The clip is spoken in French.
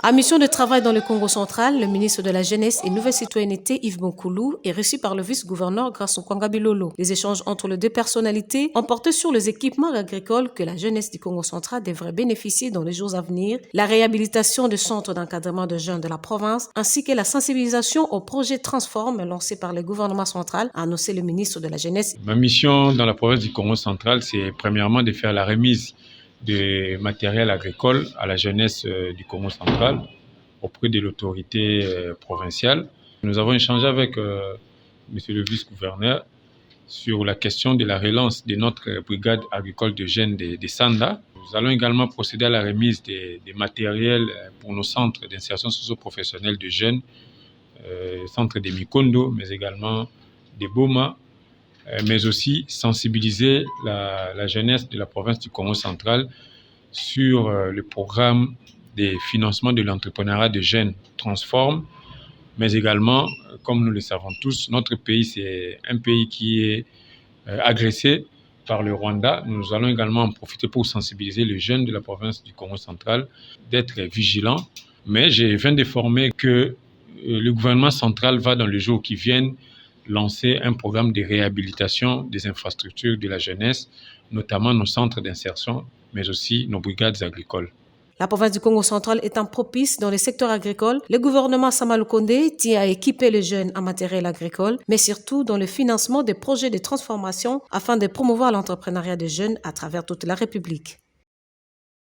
En mission de travail dans le Congo central, le ministre de la Jeunesse et Nouvelle Citoyenneté, Yves Bonkoulou, est reçu par le vice-gouverneur Grasso Kwanga Bilolo. Les échanges entre les deux personnalités ont porté sur les équipements agricoles que la jeunesse du Congo central devrait bénéficier dans les jours à venir, la réhabilitation des centres d'encadrement de jeunes de la province, ainsi que la sensibilisation au projet Transforme lancé par le gouvernement central, a annoncé le ministre de la Jeunesse. Ma mission dans la province du Congo central, c'est premièrement de faire la remise de matériel agricole à la jeunesse du Congo central auprès de l'autorité provinciale. Nous avons échangé avec monsieur le vice-gouverneur sur la question de la relance de notre brigade agricole de jeunes des Sanda. Nous allons également procéder à la remise des matériels pour nos centres d'insertion socio-professionnelle de jeunes, centres de Mikondo, mais également des Boma, mais aussi sensibiliser la jeunesse de la province du Congo central sur le programme des financements de l'entrepreneuriat de jeunes Transforme, mais également, comme nous le savons tous, notre pays, c'est un pays qui est agressé par le Rwanda. Nous allons également en profiter pour sensibiliser les jeunes de la province du Congo central d'être vigilants. Mais je viens d'informer que le gouvernement central va, dans les jours qui viennent, lancer un programme de réhabilitation des infrastructures de la jeunesse, notamment nos centres d'insertion, mais aussi nos brigades agricoles. La province du Congo central étant propice dans le secteur agricole, le gouvernement Sama Lukonde tient à équiper les jeunes en matériel agricole, mais surtout dans le financement des projets de transformation afin de promouvoir l'entrepreneuriat des jeunes à travers toute la République.